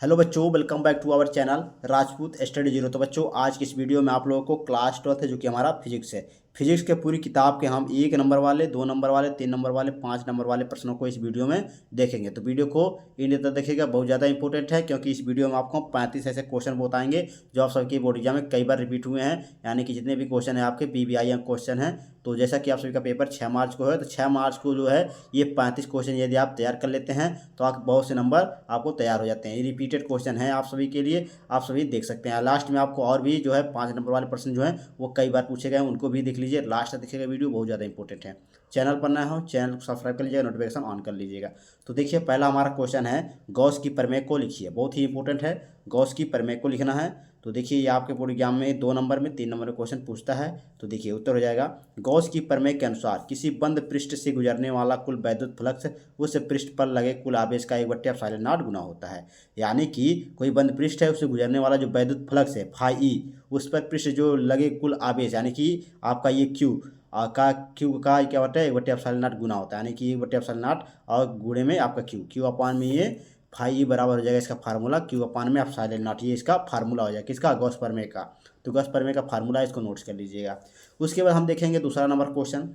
Hello बच्चों, welcome back to our channel Rajput study zero. तो बच्चों, आज की इस वीडियो में आप लोगों को क्लास 12 है जो कि हमारा फिजिक्स है। फिजिक्स के पूरी किताब के हम 1 नंबर वाले, 2 नंबर वाले, 3 नंबर वाले, 5 नंबर वाले प्रश्नों को इस वीडियो में देखेंगे। तो वीडियो को इन तक देखिएगा, बहुत ज़्यादा इंपॉर्टेंट है क्योंकि इस वीडियो में आपको 35 ऐसे क्वेश्चन बताएंगे जो आप सबके बोर्ड एग्जाम में कई बार रिपीट हुए हैं। यानी कि जितने भी क्वेश्चन है आपके BBI क्वेश्चन है। तो जैसा कि आप सभी का पेपर 6 मार्च को है, तो 6 मार्च को जो है ये 35 क्वेश्चन यदि आप तैयार कर लेते हैं तो आप बहुत से नंबर आपको तैयार हो जाते हैं। ये रिपीटेड क्वेश्चन है आप सभी के लिए, आप सभी देख सकते हैं। लास्ट में आपको और भी जो है 5 नंबर वाले प्रश्न जो हैं वो कई बार पूछे गए हैं, उनको भी देख लीजिए। लास्ट तक देखिएगा, वीडियो बहुत ज़्यादा इंपॉर्टेंट है। चैनल पर नया हो चैनल को सब्सक्राइब कर लीजिएगा, नोटिफिकेशन ऑन कर लीजिएगा। तो देखिए, पहला हमारा क्वेश्चन है, गॉस की प्रमेय को लिखिए। बहुत ही इंपॉर्टेंट है, गॉस की प्रमेय को लिखना है। तो देखिए, ये आपके पूरे एग्जाम में 2 नंबर में, 3 नंबर में क्वेश्चन पूछता है। तो देखिए उत्तर हो जाएगा, गॉस की प्रमेय के अनुसार किसी बंद पृष्ठ से गुजरने वाला कुल वैद्युत फ्लक्स उस पृष्ठ पर लगे कुल आवेश का 1/ε0 गुना होता है। यानी कि कोई बंद पृष्ठ है, उससे गुजरने वाला जो वैद्युत फ्लक्स है फाई ई, उस पर पृष्ठ जो लगे कुल आवेश, यानी कि आपका ये क्यू का क्या होता है, 1/ε0 गुना होता है। यानी कि 1/ε0 और गुणे में आपका क्यू अपान में ये फाई ई बराबर हो जाएगा इसका फार्मूला, क्यू अपान में ε0। ये इसका फार्मूला हो जाएगा, किसका, गॉस प्रमेय का। तो गॉस प्रमेय का फार्मूला इसको नोट्स कर लीजिएगा। उसके बाद हम देखेंगे दूसरा नंबर क्वेश्चन।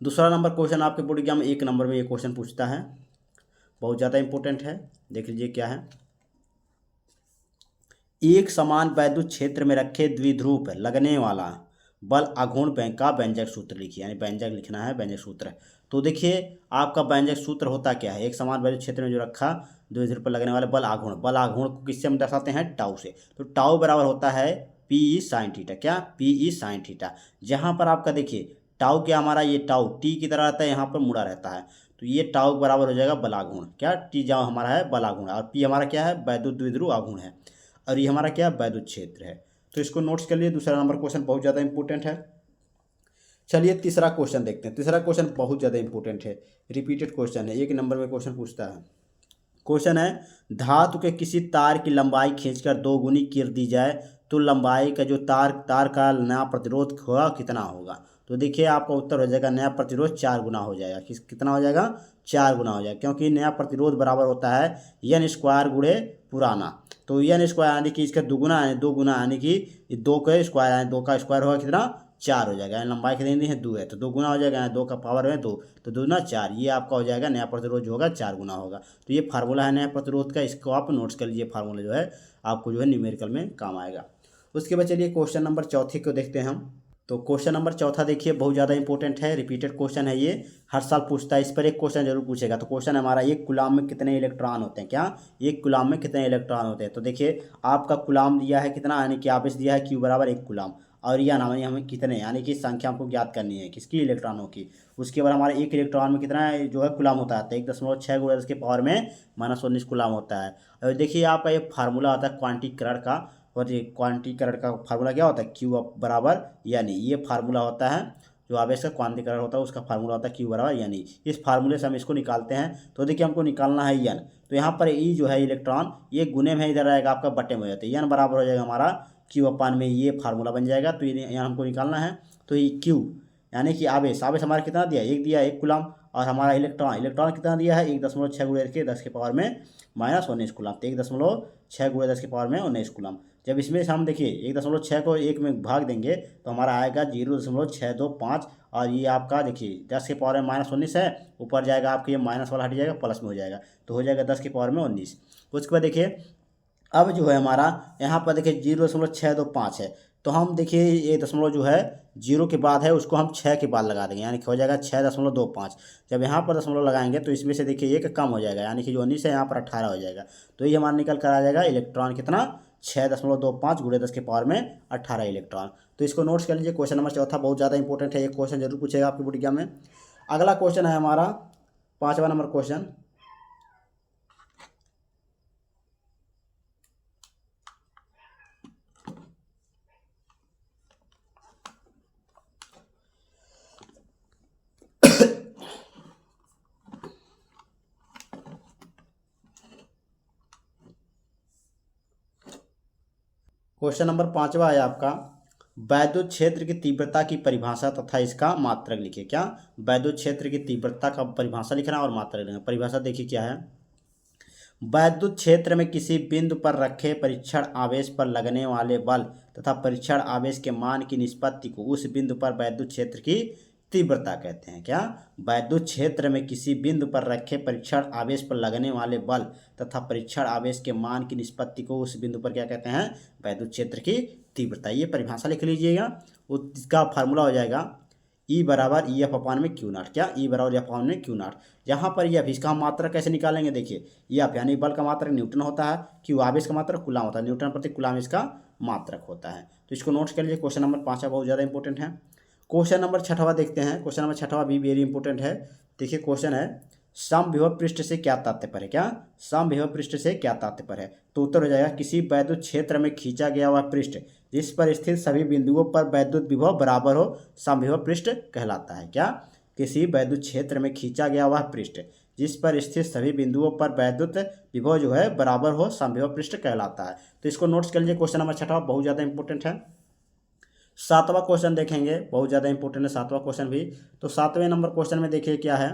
दूसरा नंबर क्वेश्चन आपके बोर्ड एग्जाम में 1 नंबर में ये क्वेश्चन पूछता है, बहुत ज़्यादा इंपॉर्टेंट है। देख लीजिए क्या है, एक समान वैद्युत क्षेत्र में रखे द्विध्रुव पर लगने वाला बल आघूर्ण बैंक का व्यंजक सूत्र लिखिए। यानी व्यंजक लिखना है, व्यंजक सूत्र। तो देखिए, आपका व्यंजक सूत्र होता क्या है, एक समान वैद्युत क्षेत्र में जो रखा द्विध्रुव पर लगने वाले बल आघूर्ण को किससे हम दर्शाते हैं, टाउ से। तो टाउ बराबर होता है PE sin थीटा। क्या, PE sin थीटा। जहाँ पर आपका देखिए टाउ क्या, हमारा ये टाउ टी की तरह रहता है, यहाँ पर मुड़ा रहता है। तो ये टाउ बराबर हो जाएगा बलाघूर्ण। क्या, टी जहाँ हमारा है बलाघूर्ण, और पी हमारा क्या है, वैद्युत द्विध्रुव आघूर्ण है, और ये हमारा क्या, वैद्युत क्षेत्र है। तो इसको नोट्स कर लिए। दूसरा नंबर क्वेश्चन बहुत ज़्यादा इंपॉर्टेंट है। चलिए तीसरा क्वेश्चन देखते हैं। तीसरा क्वेश्चन बहुत ज़्यादा इंपॉर्टेंट है, रिपीटेड क्वेश्चन है, 1 नंबर में क्वेश्चन पूछता है। क्वेश्चन है, धातु के किसी तार की लंबाई खींचकर 2 गुनी कर दी जाए तो लंबाई का जो तार का नया प्रतिरोध होगा कितना होगा। तो देखिए, आपका उत्तर हो जाएगा, नया प्रतिरोध 4 गुना हो जाएगा। कितना हो जाएगा, 4 गुना हो जाएगा, क्योंकि नया प्रतिरोध बराबर होता है n स्क्वायर गुणे पुराना। तो n स्क्वायर यानी कि इसका दुगुना है, 2 गुना, यानी कि 2 का स्क्वायर, यानी 2 का स्क्वायर होगा कितना, 4 हो जाएगा। लंबाई कितनी दी है, 2 है, तो 2 गुना हो जाएगा, 2 का पावर है 2, तो 2 गुना 4, ये आपका हो जाएगा नया प्रतिरोध जो होगा 4 गुना होगा। तो ये फार्मूला है नया प्रतिरोध का, इसको आप नोट्स कर लीजिए। फार्मूला जो है आपको जो है न्यूमेरिकल में काम आएगा। उसके बाद चलिए क्वेश्चन नंबर चौथे को देखते हैं हम। तो क्वेश्चन नंबर चौथा देखिए, बहुत ज़्यादा इंपॉर्टेंट है, रिपीटेड क्वेश्चन है, ये हर साल पूछता है, इस पर एक क्वेश्चन जरूर पूछेगा। तो क्वेश्चन हमारा, एक कूलाम में कितने इलेक्ट्रॉन होते हैं। क्या, एक कूलाम में कितने इलेक्ट्रॉन होते हैं। तो देखिए, आपका कूलाम दिया है कितना, यानी कि आवेश दिया है Q बराबर 1 कूलाम, और यह नाम हमें कितने, यानी कि संख्या हमको ज्ञात करनी है किसकी, इलेक्ट्रॉनों की। उसके बाद हमारे एक इलेक्ट्रॉन में कितना है जो है कूलाम होता है, तो 1.6 × 10 के पावर में -19 कूलाम होता है। और देखिए, आपका ये फार्मूला होता है क्वांटीकरण का, और ये क्वांटीकरण का फार्मूला क्या होता है, Q बराबर, यानी ये फार्मूला होता है जो आवेश का क्वांटीकरण होता है, उसका फार्मूला होता है Q बराबर, यानी इस फार्मूले से हम इसको निकालते हैं। तो देखिए, हमको निकालना है n। तो यहाँ पर E जो है इलेक्ट्रॉन, ये गुने में इधर आएगा आपका बटे में हो जाता है, n बराबर हो जाएगा हमारा Q अपान में, ये फार्मूला बन जाएगा। तो ये यहाँ हमको निकालना है। तो ये Q यानी कि आवेश हमारा कितना दिया, 1 दिया, 1 कूलाम, और हमारा इलेक्ट्रॉन कितना दिया है, 1.6 × 10 के पावर में -19 कूलाम। तो 1.6 × 10 के पावर में 19 कूलाम। जब इसमें से हम देखिए 1.6 को 1 में भाग देंगे तो हमारा आएगा 0.625, और ये आपका देखिए 10 के पावर में -19 है, ऊपर जाएगा आपके ये माइनस वाला हट जाएगा, प्लस में हो जाएगा, तो हो जाएगा 10 के पावर में 19। उसके बाद देखिए, अब जो है हमारा यहाँ पर देखिए 0.625 है, तो हम देखिए ये दशमलव जो है 0 के बाद है, उसको हम 6 के बाद लगा देंगे, यानी कि हो जाएगा 6.25। जब यहाँ पर दशमलव लगाएंगे तो इसमें से देखिए 1 कम हो जाएगा, यानी कि जो 19 है यहाँ पर 18 हो जाएगा। तो ये हमारा निकल कर आ जाएगा इलेक्ट्रॉन कितना, 6.25 × 10 के पावर में 18 इलेक्ट्रॉन। तो इसको नोट्स कर लीजिए। क्वेश्चन नंबर चौथा बहुत ज़्यादा इंपॉर्टेंट है, एक क्वेश्चन जरूर पूछेगा आपकी बोर्ड एग्जाम में। अगला क्वेश्चन है हमारा 5वां नंबर क्वेश्चन। क्वेश्चन नंबर 5वां है आपका, वैद्युत क्षेत्र की तीव्रता की परिभाषा तथा इसका मात्रक लिखिए। क्या, वैद्युत क्षेत्र की तीव्रता का परिभाषा लिखना और मात्रक लिखना। परिभाषा देखिए क्या है, वैद्युत क्षेत्र में किसी बिंदु पर रखे परीक्षण आवेश पर लगने वाले बल तथा परीक्षण आवेश के मान की निष्पत्ति को उस बिंदु पर वैद्युत क्षेत्र की तीव्रता कहते हैं। क्या? वैद्युत क्षेत्र में किसी बिंदु पर रखे परीक्षण आवेश पर लगने वाले बल तथा परीक्षण आवेश के मान की निष्पत्ति को उस बिंदु पर क्या कहते हैं? वैद्युत क्षेत्र की तीव्रता। ये परिभाषा लिख लीजिएगा। इसका फार्मूला हो जाएगा ई बराबर ई एफ अपान में क्यू नॉट। क्या? ई बराबर एफ अपान में क्यू नॉट। यहाँ पर एफ, इसका हम मात्रक कैसे निकालेंगे? देखिए, एफ यानी बल का मात्रक न्यूटन होता है, क्यू आवेश का मात्रक कूलाम होता है, न्यूटन प्रति कूलाम इसका मात्रक होता है। तो इसको नोट कर लीजिए। क्वेश्चन नंबर 5 बहुत ज़्यादा इंपॉर्टेंट है। क्वेश्चन नंबर 6वां देखते हैं। क्वेश्चन नंबर 6वां भी वेरी इंपॉर्टेंट है। देखिए, क्वेश्चन है समविभव पृष्ठ से क्या तात्पर्य है? क्या? समविभव पृष्ठ से क्या तात्पर्य है? तो उत्तर हो जाएगा किसी वैद्युत क्षेत्र में खींचा गया हुआ पृष्ठ जिस पर स्थित सभी बिंदुओं पर वैद्युत विभव बराबर हो समविभव पृष्ठ कहलाता है। क्या? किसी वैद्युत क्षेत्र में खींचा गया हुआ पृष्ठ जिस पर स्थित सभी बिंदुओं पर वैद्युत विभव जो है बराबर हो समविभव पृष्ठ कहलाता है। तो इसको नोट्स कर लीजिए। क्वेश्चन नंबर 6 बहुत ज़्यादा इंपॉर्टेंट है। 7वां क्वेश्चन देखेंगे, बहुत ज़्यादा इंपॉर्टेंट है 7वां क्वेश्चन भी। तो 7वें नंबर क्वेश्चन में देखिए क्या है।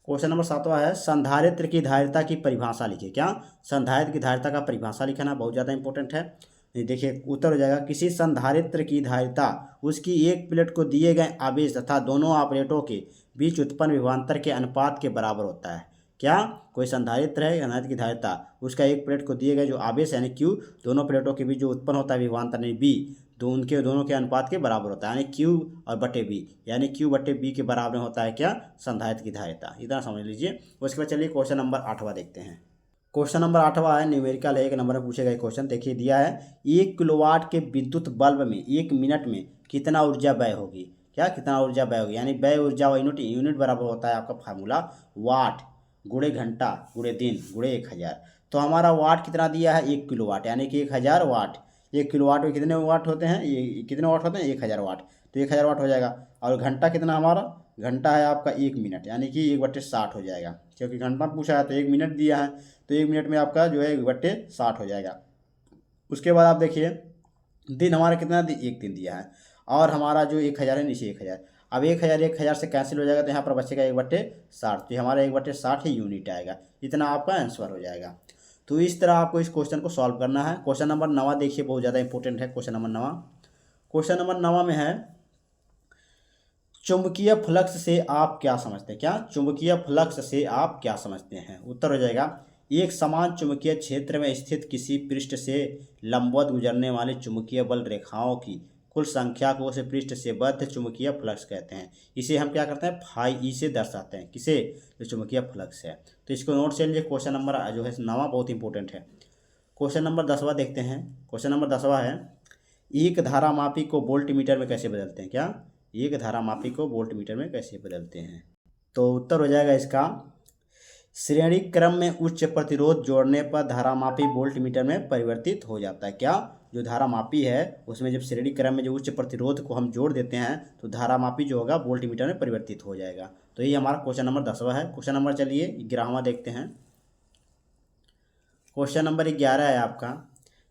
क्वेश्चन नंबर 7वां है संधारित्र की धारिता की परिभाषा लिखिए। क्या? संधारित्र की धारिता का परिभाषा लिखना बहुत ज़्यादा इंपॉर्टेंट है। देखिए, उत्तर हो जाएगा किसी संधारित्र की धारिता उसकी एक प्लेट को दिए गए आवेश तथा दोनों प्लेटों के बीच उत्पन्न विभवांतर के अनुपात के बराबर होता है। क्या? कोई संधारित्र है, संधारित्र की धारिता उसका एक प्लेट को दिए गए जो आवेश यानी क्यू, दोनों प्लेटों के बीच जो उत्पन्न होता है विभवांतर यानी बी, उनके दोनों के अनुपात के बराबर होता है, यानी क्यू और बटे बी, यानी क्यू बटे बी के बराबर होता है क्या? संधारित्र की धारिता। इतना समझ लीजिए। उसके बाद चलिए क्वेश्चन नंबर 8वां देखते हैं। क्वेश्चन नंबर 8वां है, न्यूमेरिकल है, 1 नंबर में पूछे गए क्वेश्चन। देखिए दिया है 1 किलोवाट के विद्युत बल्ब में 1 मिनट में कितना ऊर्जा व्यय होगी? क्या? कितना ऊर्जा व्यय होगी? यानी व्यय ऊर्जा यूनिट बराबर होता है आपका फार्मूला वाट गुणे घंटा गुणे दिन गुणे 1000। तो हमारा वाट कितना दिया है? 1 किलोवाट, यानी कि 1000 वाट। 1 किलोवाट में कितने वाट होते हैं? ये कितने वाट होते हैं? 1000 वाट। तो 1000 वाट हो जाएगा। और घंटा कितना हमारा? घंटा है आपका 1 मिनट, यानी कि 1/60 हो जाएगा, क्योंकि घंटा पूछा है तो 1 मिनट दिया है, तो 1 मिनट में आपका जो है 1/60 हो जाएगा। उसके बाद आप देखिए दिन हमारा कितना 1 दिन दिया है, और हमारा जो 1000 है नीचे 1000। अब 1000 से कैंसिल हो जाएगा, तो यहाँ पर बचेगा 1/60, तो हमारा 1/60 ही यूनिट आएगा। इतना आपका आंसर हो जाएगा। तो इस तरह आपको इस क्वेश्चन को सॉल्व करना है। क्वेश्चन नंबर 9 देखिए, बहुत ज़्यादा इंपॉर्टेंट है। क्वेश्चन नंबर 9, क्वेश्चन नंबर 9 में है चुंबकीय फ्लक्स से आप क्या समझते हैं? क्या? चुंबकीय फ्लक्स से आप क्या समझते हैं? उत्तर हो जाएगा एक समान चुंबकीय क्षेत्र में स्थित किसी पृष्ठ से लंबवत गुजरने वाले चुंबकीय बल रेखाओं की कुल संख्या को उस पृष्ठ से बद्ध चुंबकीय फ्लक्स कहते हैं। इसे हम क्या करते हैं? फाई ई से दर्शाते हैं। किसे? जो चुंबकीय फ्लक्स है। तो इसको नोट से लीजिए। क्वेश्चन नंबर जो है 9 बहुत इंपॉर्टेंट है। क्वेश्चन नंबर 10वां देखते हैं। क्वेश्चन नंबर 10वां है एक धारामापी को वोल्ट मीटर में कैसे बदलते हैं? क्या? एक धारामापी को वोल्ट मीटर में कैसे बदलते हैं? तो उत्तर हो जाएगा इसका श्रेणी क्रम में उच्च प्रतिरोध जोड़ने पर धारामापी वोल्ट मीटर में परिवर्तित हो जाता है। क्या? जो धारामापी है उसमें जब श्रेणी क्रम में जो उच्च प्रतिरोध को हम जोड़ देते हैं तो धारामापी जो होगा वोल्ट मीटर में परिवर्तित हो जाएगा। तो ये हमारा क्वेश्चन नंबर 10वां है। क्वेश्चन नंबर चलिए 11वां देखते हैं। क्वेश्चन नंबर 11 है आपका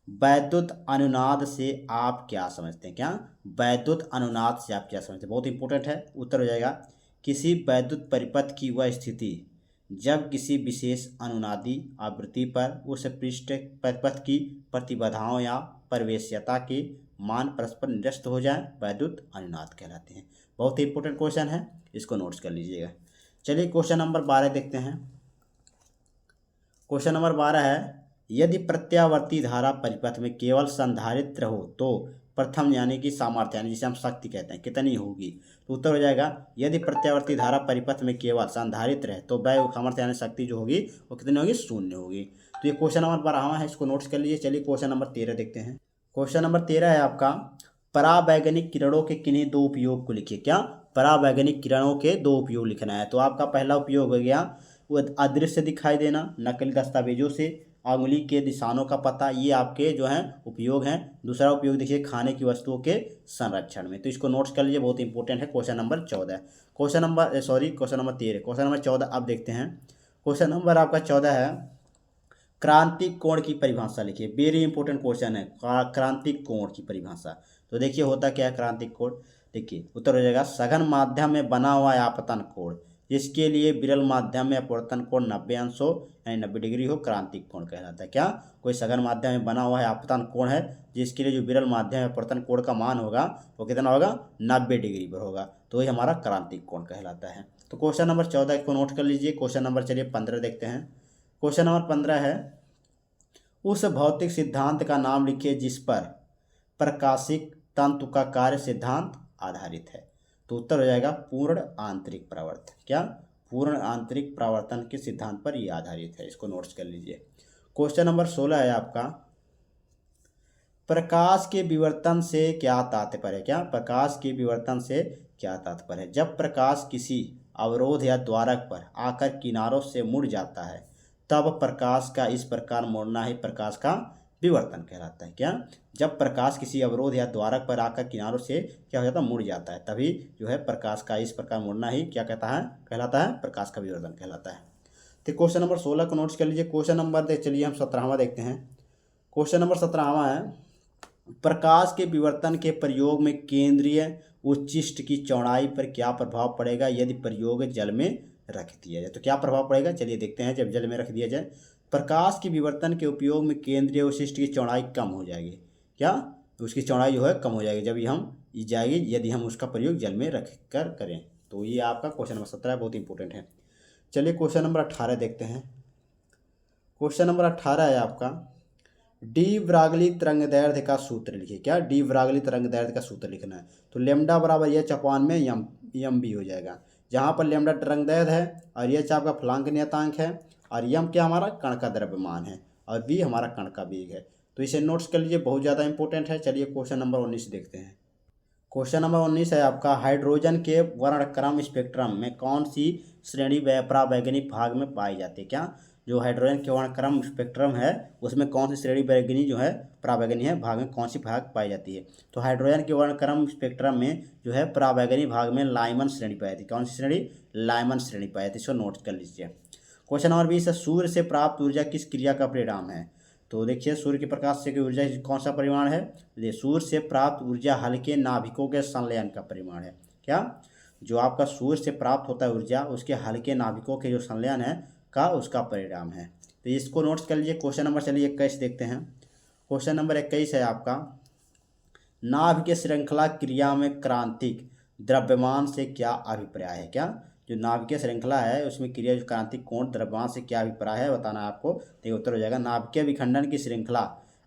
वैद्युत अनुनाद से आप क्या समझते हैं? क्या? वैद्युत अनुनाद से आप क्या समझते हैं? बहुत इंपॉर्टेंट है। उत्तर हो जाएगा किसी वैद्युत परिपथ की वह स्थिति जब किसी विशेष अनुनादी आवृत्ति पर उस पृष्ठ परिपथ की प्रतिबाधाओं या प्रवेश्यता के मान परस्पर निरस्त हो जाए, वैद्युत अनुनाद कहलाते हैं। बहुत ही इंपॉर्टेंट क्वेश्चन है, इसको नोट्स कर लीजिएगा। चलिए क्वेश्चन नंबर 12 देखते हैं। क्वेश्चन नंबर 12 है यदि प्रत्यावर्ती धारा परिपथ में केवल संधारित्र हो तो प्रथम यानी कि सामर्थ्य यानी जिसे हम शक्ति कहते हैं कितनी होगी? तो उत्तर हो जाएगा यदि प्रत्यावर्ती धारा परिपथ में केवल संधारित्र है तो वह सामर्थ्य यानी शक्ति जो होगी वो कितनी होगी? 0 होगी। तो ये क्वेश्चन नंबर 12 है, इसको नोट्स कर लीजिए। चलिए क्वेश्चन नंबर 13 देखते हैं। क्वेश्चन नंबर 13 है आपका परावैगनिक किरणों के किन्हीं 2 उपयोग को लिखिए। क्या? परावैगनिक किरणों के 2 उपयोग लिखना है। तो आपका पहला उपयोग हो गया वो अदृश्य दिखाई देना, नकली दस्तावेजों से अंगुली के निशानों का पता, ये आपके जो हैं उपयोग हैं। दूसरा उपयोग देखिए खाने की वस्तुओं के संरक्षण में। तो इसको नोट्स कर लीजिए, बहुत इंपॉर्टेंट है। Question number 13 question number 13 question number 14 अब देखते हैं। क्वेश्चन नंबर आपका 14 है क्रांतिक कोण की परिभाषा लिखिए। वेरी इंपॉर्टेंट क्वेश्चन है, क्रांतिक कोण की परिभाषा। तो देखिए होता क्या है क्रांतिक कोण? देखिए उत्तर हो जाएगा सघन माध्यम में बना हुआ आपतन कोण। जिसके लिए विरल माध्यम में अपवर्तन कोण 90 अंश हो यानी 90 डिग्री हो, क्रांतिक कोण कहलाता है। क्या? कोई सघन माध्यम में बना हुआ है अपवर्तन कोण है जिसके लिए जो विरल माध्यम में अपवर्तन कोण का मान होगा वो कितना होगा? 90 डिग्री पर होगा, तो ये हमारा क्रांतिक कोण कहलाता है। तो क्वेश्चन नंबर 14 को नोट कर लीजिए। क्वेश्चन नंबर चलिए 15 देखते हैं। क्वेश्चन नंबर 15 है, उस भौतिक सिद्धांत का नाम लिखिए जिस पर प्रकाशिक तंतु का कार्य सिद्धांत आधारित है। तो उत्तर हो जाएगा पूर्ण आंतरिक परावर्तन। क्या? पूर्ण आंतरिक परावर्तन के सिद्धांत पर यह आधारित है, इसको नोट्स कर लीजिए। क्वेश्चन नंबर 16 है आपका, प्रकाश के विवर्तन से क्या तात्पर्य है? क्या? प्रकाश के विवर्तन से क्या तात्पर्य है? जब प्रकाश किसी अवरोध या द्वारक पर आकर किनारों से मुड़ जाता है तब प्रकाश का इस प्रकार मुड़ना ही प्रकाश का विवर्तन कहलाता है। क्या? जब प्रकाश किसी अवरोध या द्वारक पर आकर किनारों से क्या हो जाता है? मुड़ जाता है, तभी जो है प्रकाश का इस प्रकार मुड़ना ही क्या कहलाता है? प्रकाश का विवर्तन कहलाता है। तो क्वेश्चन नंबर 16 को नोट्स कर लीजिए। क्वेश्चन नंबर चलिए हम 17वां देखते हैं। क्वेश्चन नंबर 17वां है, प्रकाश के विवर्तन के प्रयोग में केंद्रीय उच्चिष्ट की चौड़ाई पर क्या प्रभाव पड़ेगा यदि प्रयोग जल में रख दिया जाए? तो क्या प्रभाव पड़ेगा, चलिए देखते हैं। जब जल में रख दिया जाए, प्रकाश के विवर्तन के उपयोग में केंद्रीय उच्चिष्ट की चौड़ाई कम हो जाएगी। क्या? उसकी चौड़ाई जो है कम हो जाएगी जब यदि हम उसका प्रयोग जल में रख कर करें। तो ये आपका क्वेश्चन नंबर 17 बहुत इंपॉर्टेंट है। चलिए क्वेश्चन नंबर 18 देखते हैं। क्वेश्चन नंबर 18 है आपका, डी ब्रागली तरंगदैर्ध्य का सूत्र लिखिए। क्या? डी ब्रागली तरंगदैर्ध्य का सूत्र लिखना है। तो लेमडा बराबर एच अपान में यम भी हो जाएगा, जहाँ पर लेमडा तरंगदैर्ध्य है और एच आपका फलांक नियतांक है और यम क्या हमारा कण का द्रव्यमान है और वी हमारा कण का वेग है। तो इसे नोट्स कर लीजिए, बहुत ज़्यादा इंपॉर्टेंट है। चलिए क्वेश्चन नंबर 19 देखते हैं। क्वेश्चन नंबर 19 है आपका, हाइड्रोजन के वर्णक्रम स्पेक्ट्रम में कौन सी श्रेणी परावैंगनिक भाग में पाई जाती है? क्या? जो हाइड्रोजन के वर्णक्रम स्पेक्ट्रम है उसमें कौन सी श्रेणी वैंगनी जो है परावैंगनी है भाग में कौन सी भाग पाई जाती है? तो हाइड्रोजन के वर्णक्रम स्पेक्ट्रम में जो है परावैंगनी भाग में लाइमन श्रेणी पाई जाती है। कौन सी श्रेणी? लाइमन श्रेणी पाई जाती है। इसको नोट कर लीजिए। क्वेश्चन नंबर 20 है, सूर्य से प्राप्त ऊर्जा किस क्रिया का परिणाम है? तो देखिए, सूर्य के प्रकाश से ऊर्जा कौन सा परिमाण है? ये सूर्य से प्राप्त ऊर्जा हल्के नाभिकों के संलयन का परिमाण है। क्या? जो आपका सूर्य से प्राप्त होता है ऊर्जा उसके हल्के नाभिकों के जो संलयन है का उसका परिणाम है। तो इसको नोट्स कर लीजिए। क्वेश्चन नंबर चलिए 21 देखते हैं। क्वेश्चन नंबर 21 है आपका, नाभिकीय श्रृंखला क्रिया में क्रांतिक द्रव्यमान से क्या अभिप्राय है? क्या? जो नाभिकीय श्रृंखला है उसमें क्रिया जो क्रांतिक कोण द्रव्यमान से क्या अभिप्राय है बताना है आपको। देखिए उत्तर हो जाएगा, नाभिकीय विखंडन की श्रृंखला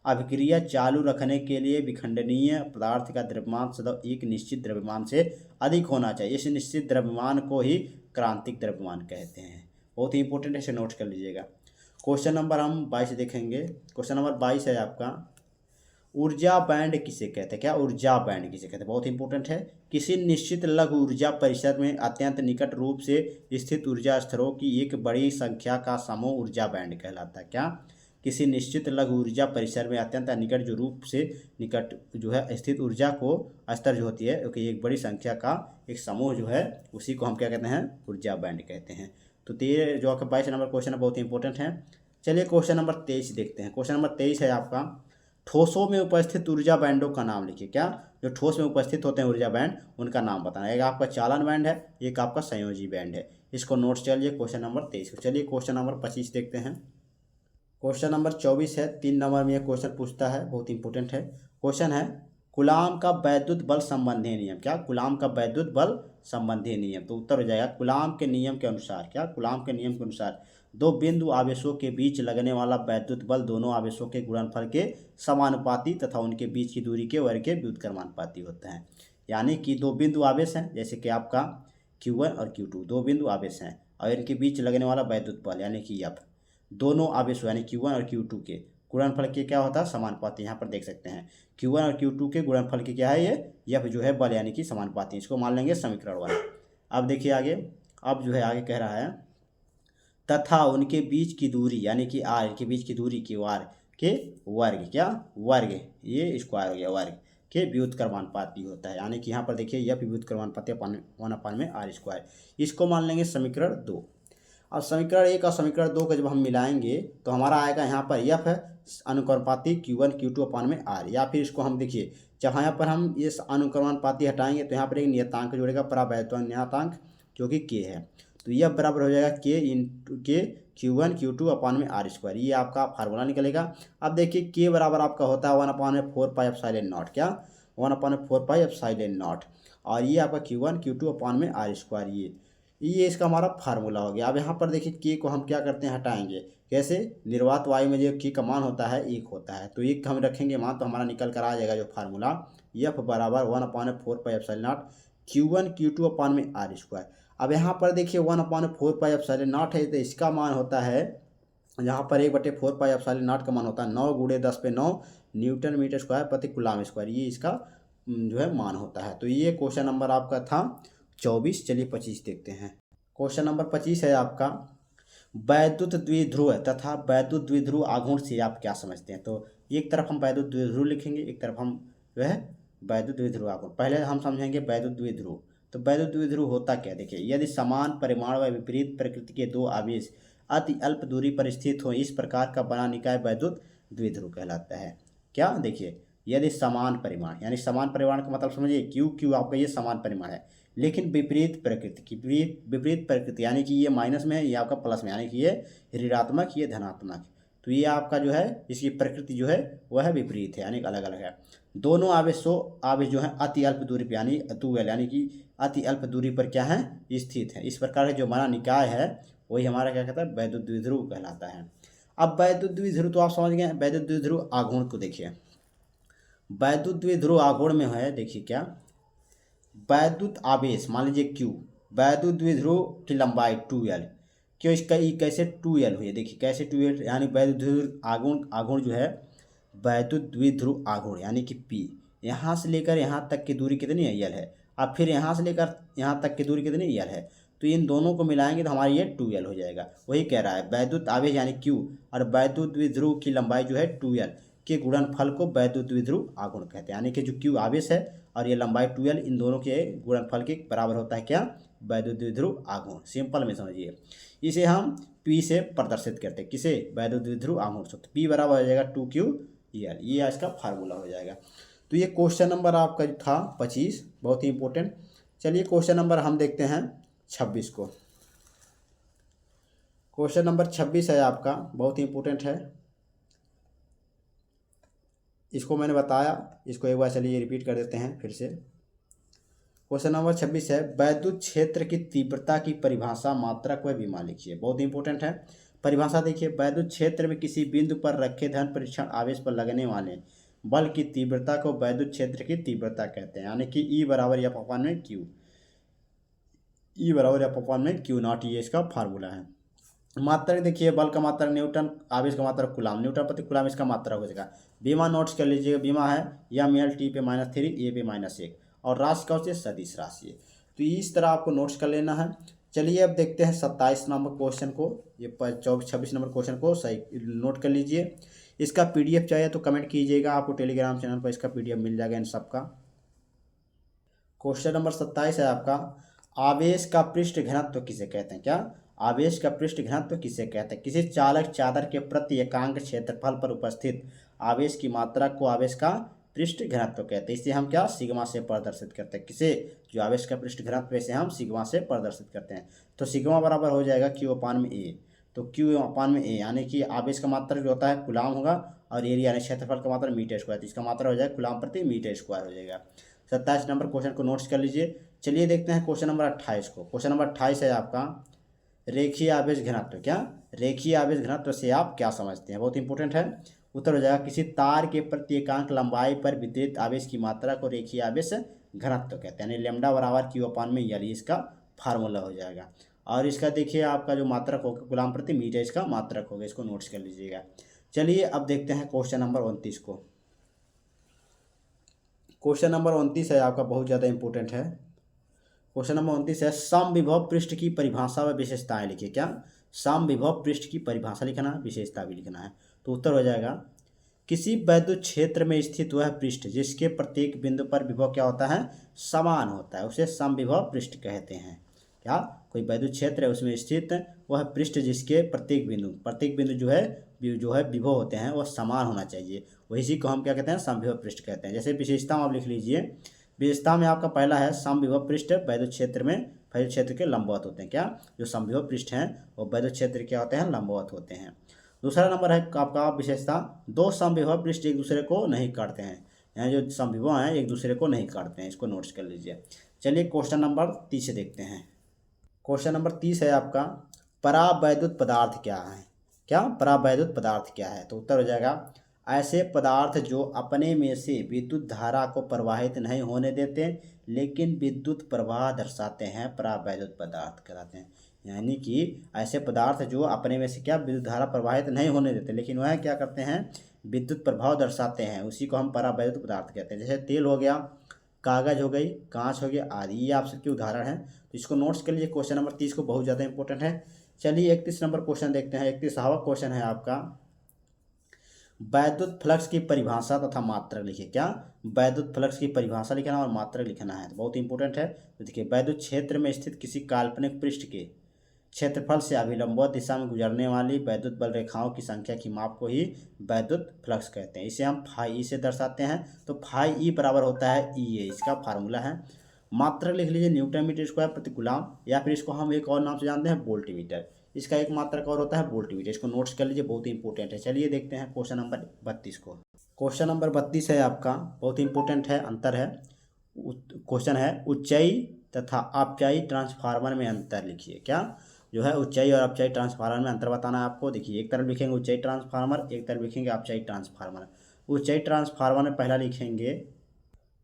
अभिक्रिया चालू रखने के लिए विखंडनीय पदार्थ का द्रव्यमान सदैव एक निश्चित द्रव्यमान से अधिक होना चाहिए। इस निश्चित द्रव्यमान को ही क्रांतिक द्रव्यमान कहते हैं। बहुत ही इंपॉर्टेंट है, इसे नोट कर लीजिएगा। क्वेश्चन नंबर हम 22 देखेंगे। क्वेश्चन नंबर 22 है आपका, ऊर्जा बैंड किसे कहते हैं? क्या? ऊर्जा बैंड किसे कहते हैं? बहुत इंपॉर्टेंट है। किसी निश्चित लघु ऊर्जा परिसर में अत्यंत निकट रूप से स्थित ऊर्जा स्तरों की एक बड़ी संख्या का समूह ऊर्जा बैंड कहलाता है। क्या? किसी निश्चित लघु ऊर्जा परिसर में अत्यंत निकट जो रूप से निकट जो है स्थित ऊर्जा को स्तर जो होती है क्योंकि एक बड़ी संख्या का एक समूह जो है उसी को हम क्या कहते हैं? ऊर्जा बैंड कहते हैं। तो ये जो आपका 22 नंबर क्वेश्चन है बहुत ही इंपॉर्टेंट है। चलिए क्वेश्चन नंबर 23 देखते हैं। क्वेश्चन नंबर 23 है आपका, ठोसों में उपस्थित ऊर्जा बैंडों का नाम लिखिए। क्या? जो ठोस में उपस्थित होते हैं ऊर्जा बैंड उनका नाम बताना। एक आपका चालन बैंड है, एक आपका संयोजी बैंड है। इसको नोट्स चलिए क्वेश्चन नंबर 23 को। चलिए क्वेश्चन नंबर 25 देखते हैं। क्वेश्चन नंबर 24 है, 3 नंबर में यह क्वेश्चन पूछता है, बहुत इंपॉर्टेंट है। क्वेश्चन है, कूलाम का वैद्युत बल संबंधी नियम। क्या? कूलाम का वैद्युत बल संबंधी नियम। तो उत्तर हो जाएगा कूलाम के नियम के अनुसार। क्या? कूलाम के नियम के अनुसार दो बिंदु आवेशों के बीच लगने वाला वैद्युत बल दोनों आवेशों के गुणनफल के समानुपाती तथा उनके बीच की दूरी के वर्ग के व्युत्क्रमानुपाती होता है। यानी कि दो बिंदु आवेश हैं, जैसे कि आपका Q1 और Q2 दो बिंदु आवेश हैं और इनके बीच लगने वाला वैद्युत बल यानी कि F दोनों आवेशों यानी Q1 और Q2 के गुणनफल के क्या होता है? समानुपाती। यहाँ पर देख सकते हैं Q1 और Q2 के गुणनफल के क्या है? ये F जो है बल यानी कि समानुपाती। इसको मान लेंगे समीकरण वाला। अब देखिए आगे, अब जो है आगे कह रहा है, तथा उनके बीच की दूरी यानी कि R के बीच की दूरी Q R के वर्ग। क्या? वर्ग, ये स्क्वायर हो गया, वर्ग के व्युत्क्रमानुपाती होता है। यानी कि यहाँ पर देखिए यह व्युत्क्रमानुपाती 1/r²। इसको मान लेंगे समीकरण 2। अब समीकरण 1 और समीकरण 2 को जब हम मिलाएंगे तो हमारा आएगा यहाँ पर F है अनुक्रमानुपाती Q1 Q2/r। या फिर इसको हम देखिए जब यहाँ पर हम इस अनुक्रमानुपाती हटाएंगे तो यहाँ पर एक नियतांक जुड़ेगा परावैद्युत नियतांक जो कि K है। तो यह बराबर हो जाएगा के इंटू के Q1 Q2 अपान में आर स्क्वायर, ये आपका फार्मूला निकलेगा। अब देखिए के बराबर आपका होता है 1/4πε0, क्या 1/4πε0, और ये आपका Q1 Q2 अपान में आर स्क्वायर, ये इसका हमारा फार्मूला हो गया। अब यहाँ पर देखिए के को हम क्या करते हैं, हटाएंगे। कैसे, निर्वात वायु में जो के का मान होता है 1 होता है, तो 1 हम रखेंगे मान, तो हमारा निकल कर आ जाएगा जो फार्मूला F बराबर 1/4πε0 Q1 Q2 अपान में आर स्क्वायर। अब यहाँ पर देखिए 1/4πε0 है, तो इसका मान होता है यहाँ पर 1/4πε0 का मान होता है 9 × 10⁹ न्यूटन मीटर स्क्वायर प्रति कूलम स्क्वायर, ये इसका जो है मान होता है। तो ये क्वेश्चन नंबर आपका था 24। चलिए 25 देखते हैं। क्वेश्चन नंबर 25 है आपका, वैद्युत द्विध्रुव तथा वैद्युत द्विध्रुव आघूर्ण से आप क्या समझते हैं। तो एक तरफ हम वैद्युत द्विध्रुव लिखेंगे, एक तरफ हम जो है वैद्युत द्विध्रुव आघूर्ण। पहले हम समझेंगे वैद्युत द्विध्रुव। तो वैद्युत द्विध्रुव होता क्या, देखिए, यदि समान परिमाण व विपरीत प्रकृति के दो आवेश अति अल्प दूरी पर स्थित हो, इस प्रकार का बना निकाय वैद्युत द्विध्रुव कहलाता है। क्या, देखिए, यदि समान परिमाण, यानी समान परिमाण का मतलब समझिए क्यू आपका ये समान परिमाण है, लेकिन विपरीत प्रकृति की, विपरीत प्रकृति यानी कि ये माइनस में है, ये आपका प्लस में, यानी कि ये ऋणात्मक, ये धनात्मक, तो ये आपका जो है इसकी प्रकृति जो है वह है विपरीत है, यानी अलग अलग है। दोनों आवेश जो है अति अल्प दूरी पर, यानी 2L, यानी कि अति अल्प दूरी पर क्या है, स्थित है। इस प्रकार का जो बना निकाय है वही हमारा क्या कहता है, वैद्युत द्विध्रुव कहलाता है। अब वैद्युत द्विध्रुव तो आप समझ गए। वैद्युत द्विध्रुव आघूर्ण को देखिए, वैद्युत द्विध्रुव आघूर्ण में है, देखिए क्या, वैद्युत आवेश मान लीजिए Q, वैद्युत द्विध्रुव की लंबाई 2L, क्यों इसका ई कैसे 2L हुई है, देखिए कैसे 2L, यानी वैद्युत द्विध्रुव आघूर्ण जो है, वैद्युत द्विध्रुव आघूर्ण यानी कि P, यहाँ से लेकर यहाँ तक की दूरी कितनी है, L है। अब फिर यहाँ से लेकर यहाँ तक की दूरी कितनी L है, तो इन दोनों को मिलाएंगे तो हमारी ये 2L हो जाएगा। वही कह रहा है, वैद्युत आवेश यानी Q और वैद्युत द्विध्रुव की लंबाई जो है 2L के गुणनफल को वैद्युत द्विध्रुव आघूर्ण कहते हैं। यानी कि जो Q आवेश है और ये लंबाई 2L, इन दोनों के गुणनफल के बराबर होता है क्या, वैद्युत द्विध्रुव आघूर्ण। सिंपल में समझिए, इसे हम P से प्रदर्शित करते हैं, किसे, वैद्युत द्विध्रुव आघूर्ण से। तो P बराबर हो जाएगा 2QL, ये इसका फार्मूला हो जाएगा। तो ये क्वेश्चन नंबर आपका था 25, बहुत ही इंपॉर्टेंट। चलिए क्वेश्चन नंबर हम देखते हैं 26 को। क्वेश्चन नंबर 26 है आपका, बहुत ही इंपॉर्टेंट है। इसको मैंने बताया, इसको एक बार चलिए रिपीट कर देते हैं फिर से। क्वेश्चन नंबर 26 है, वैद्युत क्षेत्र की तीव्रता की परिभाषा, मात्रक व विमा लिखिए। बहुत इंपॉर्टेंट है। परिभाषा देखिए, वैद्युत क्षेत्र में किसी बिंदु पर रखे धन परीक्षण आवेश पर लगने वाले बल की तीव्रता को वैद्युत क्षेत्र की तीव्रता कहते हैं। यानी कि E बराबर F अपान में Q, E बराबर F अपान में Q0, ये इसका फार्मूला है। मात्रक देखिए, बल का मात्रक न्यूटन, आवेश का मात्रक कूलम, न्यूटन प्रति कूलम इसका मात्रक हो जाएगा। बीमा नोट्स कर लीजिएगा, बीमा है ML T पे -3 A पे -1, और राशि का होती है सदिश राशि। तो इस तरह आपको नोट्स कर लेना है। चलिए अब देखते हैं 27 नंबर क्वेश्चन को, ये 26 नंबर क्वेश्चन को सही नोट कर लीजिए। इसका PDF चाहिए तो कमेंट कीजिएगा, आपको टेलीग्राम चैनल पर इसका PDF मिल जाएगा इन सबका। क्वेश्चन नंबर 27 है आपका, आवेश का पृष्ठ घनत्व किसे कहते हैं। क्या, आवेश का पृष्ठ घनत्व किसे कहते हैं। किसी चालक चादर के प्रति एकांक क्षेत्रफल पर उपस्थित आवेश की मात्रा को आवेश का पृष्ठ घनत्व कहते हैं। इसे हम क्या, सिग्मा से प्रदर्शित करते हैं। किसे, जो आवेश का पृष्ठ घनत्व, इसे हम सिग्मा से प्रदर्शित करते हैं। तो सिग्मा बराबर हो जाएगा Q अपान में A। तो Q अपान में A, यानी कि आवेश का मात्रा जो होता है कूलम होगा, और एरिया यानी क्षेत्रफल का मात्रा मीटर स्क्वायर, तो इसका मात्रा हो जाएगा कूलम प्रति मीटर स्क्वायर हो जाएगा। 27 नंबर क्वेश्चन को नोट्स कर लीजिए। चलिए देखते हैं क्वेश्चन नंबर 28 को। क्वेश्चन नंबर 28 है आपका, रेखीय आवेश घनत्व। क्या, रेखीय आवेश घनत्व से आप क्या समझते हैं, बहुत इंपॉर्टेंट है। उत्तर हो जाएगा, किसी तार के प्रति एकांक लंबाई पर वितरित आवेश की मात्रा को रेखीय आवेश घनत्व कहते हैं। यानी लैम्डा बराबर Q अपान में L, इसका फार्मूला हो जाएगा। और इसका देखिए आपका जो मात्रक होगा कूलम प्रति मीटर, इसका मात्रक होगा, इसको नोट्स कर लीजिएगा। चलिए अब देखते हैं क्वेश्चन नंबर 29 को। क्वेश्चन नंबर 29 है आपका, बहुत ज़्यादा इंपॉर्टेंट है। क्वेश्चन नंबर 29 है, समविभव पृष्ठ की परिभाषा व विशेषताएं लिखिए। क्या, समविभव पृष्ठ की परिभाषा लिखना है, विशेषता भी लिखना है। तो उत्तर हो जाएगा, किसी वैद्युत क्षेत्र में स्थित वह पृष्ठ जिसके प्रत्येक बिंदु पर विभव क्या होता है, समान होता है, उसे समविभव पृष्ठ कहते हैं। क्या, कोई वैद्युत क्षेत्र है उसमें स्थित वह पृष्ठ जिसके प्रत्येक बिंदु जो है विभव होते हैं वह समान होना चाहिए, वही को हम क्या कहते हैं, समविभव पृष्ठ कहते हैं। जैसे विशेषता आप लिख लीजिए। विशेषता में आपका पहला है, समविभव पृष्ठ वैद्युत क्षेत्र में वैद्युत क्षेत्र के लंबवत होते हैं। क्या, जो समविभव पृष्ठ हैं वो वैद्युत क्षेत्र क्या होते हैं, लंबवत होते हैं। दूसरा नंबर है आपका विशेषता, दो समविभव पृष्ठ एक दूसरे को नहीं काटते हैं। यहाँ जो समविभव हैं एक दूसरे को नहीं काटते हैं, इसको नोट्स कर लीजिए। चलिए क्वेश्चन नंबर 30 देखते हैं। क्वेश्चन नंबर 30 है आपका, परावैद्युत पदार्थ क्या है। क्या, परावैद्युत पदार्थ क्या है। तो उत्तर हो जाएगा, ऐसे पदार्थ जो अपने में से विद्युत धारा को प्रवाहित नहीं होने देते लेकिन विद्युत प्रवाह दर्शाते हैं, परावैद्युत पदार्थ कहलाते हैं। यानी कि ऐसे पदार्थ जो अपने में से क्या विद्युत धारा प्रवाहित नहीं होने देते लेकिन वह क्या करते हैं, विद्युत प्रभाव दर्शाते हैं, उसी को हम परावैद्युत पदार्थ कहते हैं। जैसे तेल हो गया, कागज हो गई, कांच हो गया आदि, ये आप सबके उदाहरण हैं। तो इसको नोट्स कर लीजिए। क्वेश्चन नंबर 30 को बहुत ज़्यादा इंपॉर्टेंट है। चलिए 31 नंबर क्वेश्चन देखते हैं। 31वां क्वेश्चन है आपका, वैद्युत फ्लक्स की परिभाषा तथा मात्रक लिखिए। क्या, वैद्युत फ्लक्स की परिभाषा लिखना और मात्रक लिखना है, तो बहुत इंपॉर्टेंट है। तो देखिए, वैद्युत क्षेत्र में स्थित किसी काल्पनिक पृष्ठ के क्षेत्रफल से अभिलंबवत दिशा में गुजरने वाली वैद्युत बल रेखाओं की संख्या की माप को ही वैद्युत फ्लक्स कहते हैं। इसे हम फाई ई से दर्शाते हैं। तो फाई ई बराबर होता है ई ए, इसका फार्मूला है। मात्रक लिख लीजिए, न्यूटन मीटर स्क्वायर प्रति कूलम, या फिर इसको हम एक और नाम से जानते हैं वोल्टमीटर। इसका एक मात्रक और होता है वोल्टमीटर। इसको नोट्स कर लीजिए, बहुत इंपॉर्टेंट है। चलिए देखते हैं क्वेश्चन नंबर 32 को। क्वेश्चन नंबर 32 है आपका, बहुत इंपॉर्टेंट है, अंतर है। क्वेश्चन है, ऊंचाई तथा अपचाई ट्रांसफार्मर में अंतर लिखिए। क्या, जो है ऊंचाई और अपचाई ट्रांसफार्मर में अंतर बताना है आपको। देखिए, एक तरफ लिखेंगे ऊंचाई ट्रांसफार्मर, एक तरफ लिखेंगे अपचाई ट्रांसफार्मर। ऊंचाई ट्रांसफार्मर में पहला लिखेंगे,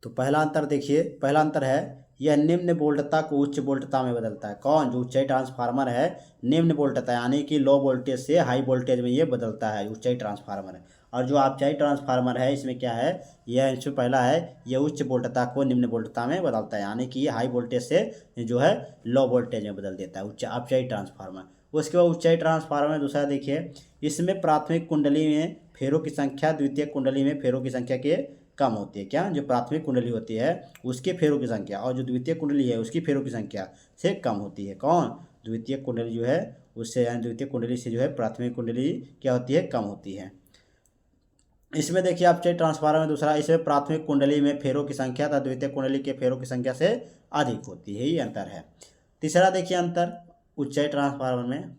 तो पहला अंतर देखिए, पहला अंतर है यह निम्न वोल्टता को उच्च वोल्टता में बदलता है। कौन, जो ऊंचाई ट्रांसफार्मर है निम्न वोल्टता यानी कि लो वोल्टेज से हाई वोल्टेज में ये बदलता है, ऊंचाई ट्रांसफार्मर है। और जो अपचाई ट्रांसफार्मर है इसमें क्या है, यह इसमें पहला है यह उच्च वोल्टता को निम्न वोल्टता में बदलता है, यानी कि ये हाई वोल्टेज से जो है लो वोल्टेज में बदल देता है, अपचाई ट्रांसफार्मर। उसके बाद ऊंचाई ट्रांसफार्मर दूसरा देखिए, इसमें प्राथमिक कुंडली में फेरों की संख्या द्वितीय कुंडली में फेरों की संख्या के कम होती है। क्या, जो प्राथमिक कुंडली होती है उसके फेरों की संख्या और जो द्वितीय कुंडली है उसकी फेरों की संख्या से कम होती है। कौन, द्वितीय कुंडली जो है उससे, यानी द्वितीय कुंडली से जो है प्राथमिक कुंडली क्या होती है, कम होती है। इसमें देखिए अपचाई ट्रांसफार्मर में दूसरा, इसमें प्राथमिक कुंडली में फेरों की संख्या तथा द्वितीय कुंडली के फेरों की संख्या से अधिक होती है, ये अंतर है। तीसरा देखिए अंतर ऊंचाई ट्रांसफार्मर में,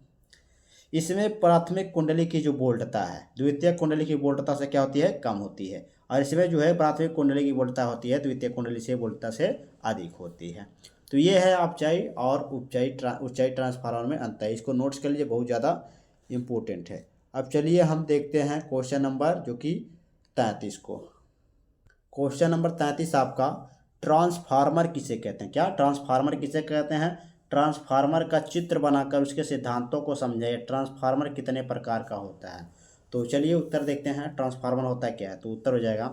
इसमें प्राथमिक कुंडली की जो वोल्टता है द्वितीय कुंडली की वोल्टता से क्या होती है, कम होती है। और इसमें जो है प्राथमिक कुंडली की वोल्टता होती है द्वितीय कुंडली से वोल्टता से अधिक होती है। तो ये है अपचाई और ऊंचाई ट्रांसफार्मर में अंतर। इसको नोट्स कर लीजिए, बहुत ज़्यादा इम्पोर्टेंट है। अब चलिए हम देखते हैं क्वेश्चन नंबर जो कि 33 को। क्वेश्चन नंबर 33 आपका, ट्रांसफार्मर किसे कहते हैं। क्या, ट्रांसफार्मर किसे कहते हैं, ट्रांसफार्मर का चित्र बनाकर उसके सिद्धांतों को समझाइए। ट्रांसफार्मर कितने प्रकार का होता है। तो चलिए उत्तर देखते हैं, ट्रांसफार्मर होता क्या है। तो उत्तर हो जाएगा,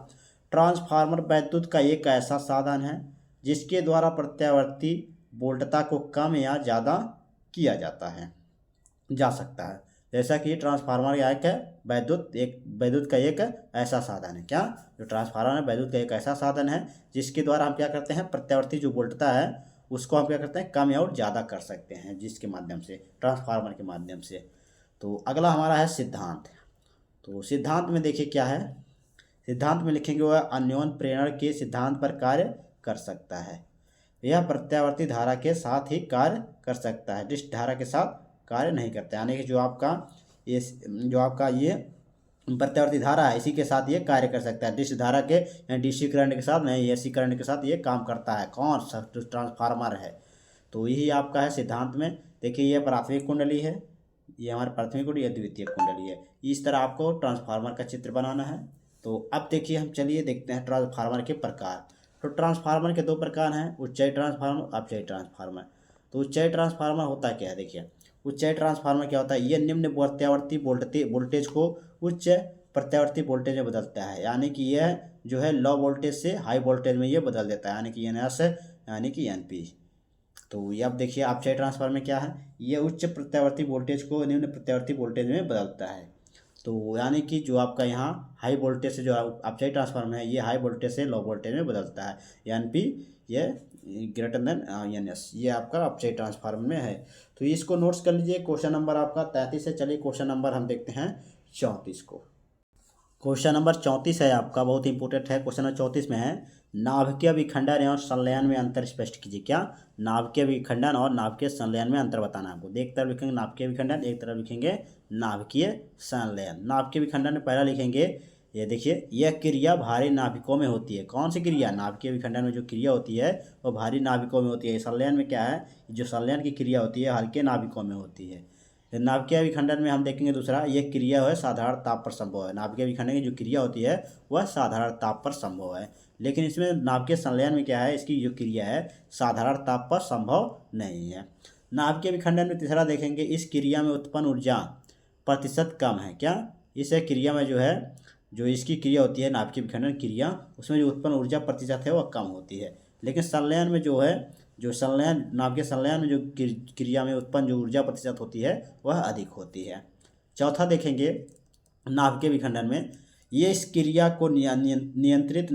ट्रांसफार्मर वैद्युत का एक ऐसा साधन है जिसके द्वारा प्रत्यावर्ती वोल्टता को कम या ज़्यादा किया जा सकता है। जैसा कि ट्रांसफार्मर एक है वैद्युत का एक ऐसा साधन है। क्या, जो ट्रांसफार्मर है वैद्युत का एक ऐसा साधन है जिसके द्वारा हम क्या करते हैं, प्रत्यावर्ती जो वोल्टता है उसको हम क्या करते हैं, कम या और ज़्यादा कर सकते हैं, जिसके माध्यम से, ट्रांसफार्मर के माध्यम से। तो अगला हमारा है सिद्धांत। तो सिद्धांत में देखिए क्या है, सिद्धांत में लिखेंगे वह अन्योन प्रेरण के सिद्धांत पर कार्य कर सकता है। यह प्रत्यावर्ती धारा के साथ ही कार्य कर सकता है, डिश धारा के साथ कार्य नहीं करता। यानी कि जो आपका ये प्रत्यावर्ती धारा है इसी के साथ ये कार्य कर सकता है, डिश धारा के यानी डीसी करंट के साथ नहीं, एसी करंट के साथ ये काम करता है। कौन, ट्रांसफार्मर है। तो यही आपका है सिद्धांत में। देखिए ये प्राथमिक कुंडली है, ये हमारी प्राथमिक कुंडली, ये द्वितीय कुंडली है। इस तरह आपको ट्रांसफार्मर का चित्र बनाना है। तो अब देखिए हम चलिए देखते हैं ट्रांसफार्मर के प्रकार। तो ट्रांसफार्मर के दो प्रकार हैं, ऊंचाई ट्रांसफार्मर, अपचाई ट्रांसफार्मर। तो ऊंचाई ट्रांसफार्मर होता क्या है, देखिए ऊंचाई ट्रांसफार्मर क्या होता है, ये निम्न प्रत्यावर्ती वोल्टेज को उच्च प्रत्यावर्ती वोल्टेज में बदलता है। यानी कि यह जो है लो वोल्टेज से हाई वोल्टेज में ये बदल देता है, यानी कि NS यानी कि NP। तो ये अब देखिए अपचाई ट्रांसफार्मर में क्या है, ये उच्च प्रत्यावर्ती वोल्टेज को निम्न प्रत्यावर्ती वोल्टेज में बदलता है। तो यानी कि जो आपका यहाँ हाई वोल्टेज से जो अपचाई ट्रांसफार्मर है ये हाई वोल्टेज से लो वोल्टेज में बदलता है, NP ये ग्रेटर देन NS, ये आपका अपचाई ट्रांसफार्मर में है। तो इसको नोट्स कर लीजिए। क्वेश्चन नंबर आपका 33 है। चलिए क्वेश्चन नंबर हम देखते हैं 34 को। क्वेश्चन नंबर 34 है आपका, बहुत इंपॉर्टेंट है। क्वेश्चन नंबर 34 में है, नाभिकीय विखंडन और संलयन में अंतर स्पष्ट कीजिए। क्या? नाभिकीय विखंडन और नाभिकीय संलयन में अंतर बताना है आपको। एक तरफ लिखेंगे नाभिकीय विखंडन, एक तरफ लिखेंगे नाभिकीय संलयन। नाभिकीय विखंडन में पहला लिखेंगे, ये देखिए, यह क्रिया भारी नाभिकों में होती है। कौन सी क्रिया? नाभिकीय विखंडन में जो क्रिया होती है वो भारी नाभिकों में होती है। संलयन में क्या है? जो संलयन की क्रिया होती है हल्के नाभिकों में होती है। नाभिकीय विखंडन में हम देखेंगे दूसरा, यह क्रिया है साधारण ताप पर संभव है। नाभिकीय विखंडन की जो क्रिया होती है वह साधारण ताप पर संभव है, लेकिन इसमें नाभिकीय संलयन में क्या है, इसकी जो क्रिया है साधारण ताप पर संभव नहीं है। नाभिकीय विखंडन में तीसरा देखेंगे, इस क्रिया में उत्पन्न ऊर्जा प्रतिशत कम है। क्या? इस क्रिया में जो है, जो इसकी क्रिया होती है नाभिकीय विखंडन क्रिया, उसमें जो उत्पन्न ऊर्जा प्रतिशत है वह कम होती है। लेकिन संलयन में जो है, जो संलयन नाभिकीय संलयन में जो क्रिया में उत्पन्न जो ऊर्जा प्रतिशत होती है वह अधिक होती है। चौथा देखेंगे, नाभिकीय विखंडन में ये इस क्रिया को नियंत्रित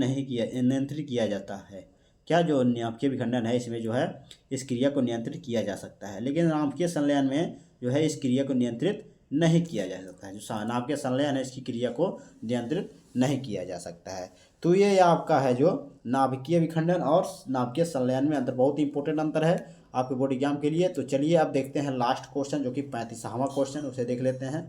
किया जाता है। क्या? जो नाभिकीय विखंडन है इसमें जो है इस क्रिया को नियंत्रित किया जा सकता है, लेकिन नाभिकीय संलयन में जो है इस क्रिया को नियंत्रित नहीं किया जा सकता है। जो नाभिकीय संलयन है इसकी क्रिया को नियंत्रित नहीं किया जा सकता है। तो ये आपका है जो नाभिकीय विखंडन और नाभिकीय संलयन में अंतर, बहुत इंपॉर्टेंट अंतर है आपके बोर्ड एग्जाम के लिए। तो चलिए अब देखते हैं लास्ट क्वेश्चन, जो कि 35वां क्वेश्चन, उसे देख लेते हैं।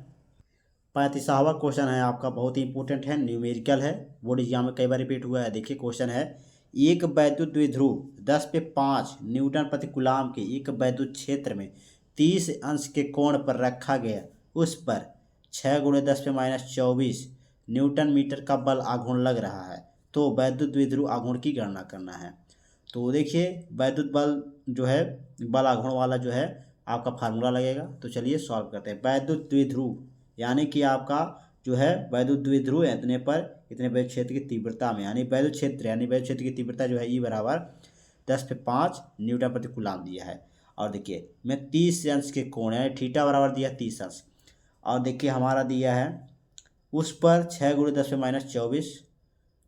35वां क्वेश्चन है आपका, बहुत ही इंपॉर्टेंट है, न्यूमेरिकल है, बोर्ड एग्जाम में कई बार रिपीट हुआ है। देखिए क्वेश्चन है, एक वैद्युत द्विध्रुव 10/5 न्यूटन प्रति कूलाम के एक वैद्युत क्षेत्र में 30 अंश के कोण पर रखा गया, उस पर 6 × 10⁻24 न्यूटन मीटर का बल आघूर्ण लग रहा है, तो वैद्युत द्विध्रुव आघूर्ण की गणना करना है। तो देखिए वैद्युत बल जो है, बल आघूर्ण वाला जो है आपका फार्मूला लगेगा। तो चलिए सॉल्व करते हैं। वैद्युत द्विध्रुव यानी कि आपका जो है वैद्युत द्विध्रुव इतने पर इतने वैद्युत क्षेत्र की तीव्रता में, यानी वैद्युत क्षेत्र की तीव्रता जो है E बराबर 10/5 न्यूटन प्रति कूलाम दिया है। और देखिए मैं 30 अंश के कोण, यानी थीटा बराबर दिया 30 अंश, और देखिए हमारा दिया है उस पर 6 × 10⁻24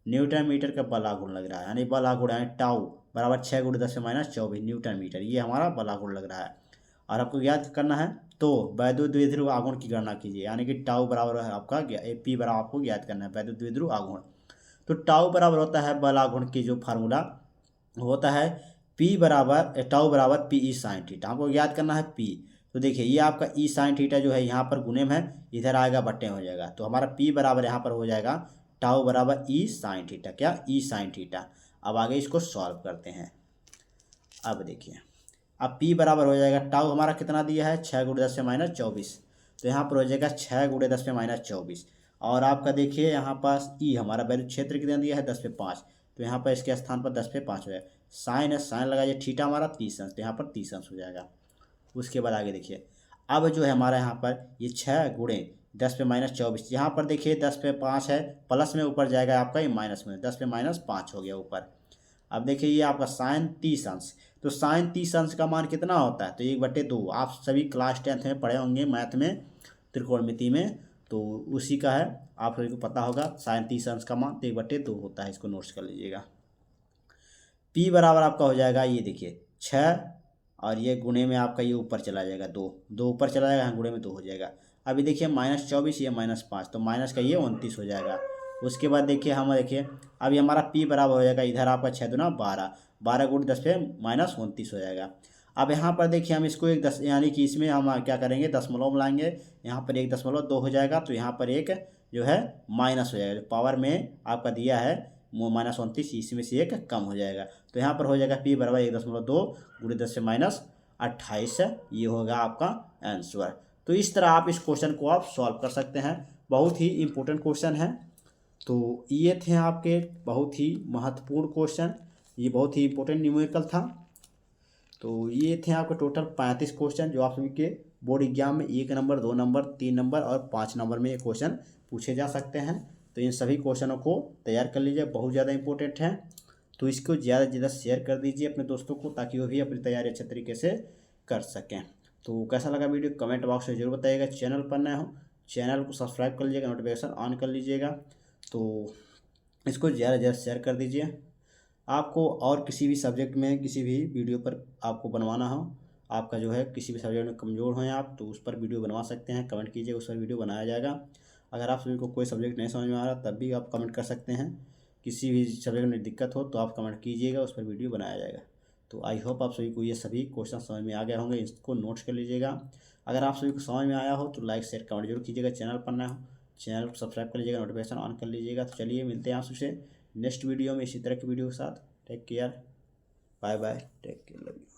न्यूटन मीटर का बल आघूर्ण लग रहा है, यानी बल आघूर्ण यानी टाउ बराबर 6 × 10⁻24 न्यूटन मीटर, ये हमारा बल आघूर्ण लग रहा है। और आपको याद करना है, तो वैद्युत द्विध्रुव आघूर्ण की गणना कीजिए, यानी कि टाउ बराबर है आपका P बराबर आपको याद करना है वैद्युत द्विध्रुव आघूर्ण। तो टाउ बराबर होता है बल आघूर्ण की जो फार्मूला होता है टाउ बराबर PE sin थीटा, हमको याद करना है P। तो देखिए ये आपका E sin थीटा जो है यहाँ पर गुणे में, इधर आएगा बट्टे हो जाएगा, तो हमारा P बराबर यहाँ पर हो जाएगा टाउ बराबर E sin थीटा। क्या? E sin theta. अब आगे इसको सॉल्व करते हैं। अब देखिए, अब P बराबर हो जाएगा, टाउ हमारा कितना दिया है 6 × 10⁻24, तो यहाँ पर हो जाएगा 6 × 10⁻24। और आपका देखिए यहाँ पास E हमारा वैद्युत क्षेत्र कितना दिया है 10/5, तो यहाँ पर इसके स्थान पर 10/5 हो जाएगा। साइन है, साइन लगाइए, थीटा हमारा 30 अंश, तो यहाँ पर 30 अंश हो जाएगा। उसके बाद आगे देखिए, अब जो है हमारा यहाँ पर ये 6 × 10⁻24, यहाँ पर देखिए 10/5 है, प्लस में ऊपर जाएगा आपका, ये माइनस में 10/-5 हो गया ऊपर। अब देखिए ये आपका साइन 30 अंश, तो साइन 30 अंश का मान कितना होता है, तो 1/2। आप सभी क्लास 10th में पढ़े होंगे मैथ में, त्रिकोणमिति में, तो उसी का है, आप सभी को पता होगा साइन 30 अंश का मान तो 1/2 होता है, इसको नोट्स कर लीजिएगा। P बराबर आपका हो जाएगा, ये देखिए 6, और ये गुणे में आपका ये ऊपर चला जाएगा 2 ऊपर चला जाएगा, यहाँ गुणे में 2 हो जाएगा। अभी देखिए -24 ये -5, तो माइनस का ये 29 हो जाएगा। उसके बाद देखिए हम देखिए अभी हमारा P बराबर हो जाएगा, इधर आपका 6 दूना 12, 12 × 10 पे -29 हो जाएगा। अब यहाँ पर देखिए हम इसको एक 10, यानी कि इसमें हम क्या करेंगे, दशमलव लाएंगे, यहाँ पर 1.2 हो जाएगा, तो यहाँ पर एक जो है माइनस हो जाएगा, जो पावर में आपका दिया है -29, इसमें से एक कम हो जाएगा, तो यहाँ पर हो जाएगा P बराबर 1.2 × 10⁻28, ये होगा आपका आंसर। तो इस तरह आप इस क्वेश्चन को आप सॉल्व कर सकते हैं, बहुत ही इंपॉर्टेंट क्वेश्चन है। तो ये थे आपके बहुत ही महत्वपूर्ण क्वेश्चन, ये बहुत ही इंपॉर्टेंट न्यूमेरिकल था। तो ये थे आपके टोटल 35 क्वेश्चन, जो आप सभी के बोर्ड एग्जाम में 1 नंबर, 2 नंबर, 3 नंबर और 5 नंबर में ये क्वेश्चन पूछे जा सकते हैं। तो इन सभी क्वेश्चनों को तैयार कर लीजिए, बहुत ज़्यादा इंपॉर्टेंट है। तो इसको ज़्यादा से ज़्यादा शेयर कर दीजिए अपने दोस्तों को, ताकि वो भी अपनी तैयारी अच्छे तरीके से कर सकें। तो कैसा लगा वीडियो कमेंट बॉक्स में जरूर बताइएगा। चैनल पर नए हो चैनल को सब्सक्राइब कर लीजिएगा, नोटिफिकेशन ऑन कर लीजिएगा। तो इसको ज़्यादा से ज़्यादा शेयर कर दीजिए। आपको और किसी भी सब्जेक्ट में किसी भी वीडियो पर आपको बनवाना हो, आपका जो है किसी भी सब्जेक्ट में कमज़ोर हैं आप, तो उस पर वीडियो बनवा सकते हैं, कमेंट कीजिए, उस पर वीडियो बनाया जाएगा। अगर आप सभी को कोई सब्जेक्ट नहीं समझ में आ रहा तब भी आप कमेंट कर सकते हैं। किसी भी सब्जेक्ट में दिक्कत हो तो आप कमेंट कीजिएगा, उस पर वीडियो बनाया जाएगा। तो आई होप आप सभी को ये सभी क्वेश्चन समझ में आ गए होंगे, इसको नोट्स कर लीजिएगा। अगर आप सभी को समझ में आया हो तो लाइक शेयर कमेंट जरूर कीजिएगा। चैनल पर नया हो चैनल को सब्सक्राइब कर लीजिएगा, नोटिफिकेशन ऑन कर लीजिएगा। तो चलिए मिलते हैं आप सबसे नेक्स्ट वीडियो में इसी तरह की वीडियो के साथ। Take care, bye bye, take care, love you.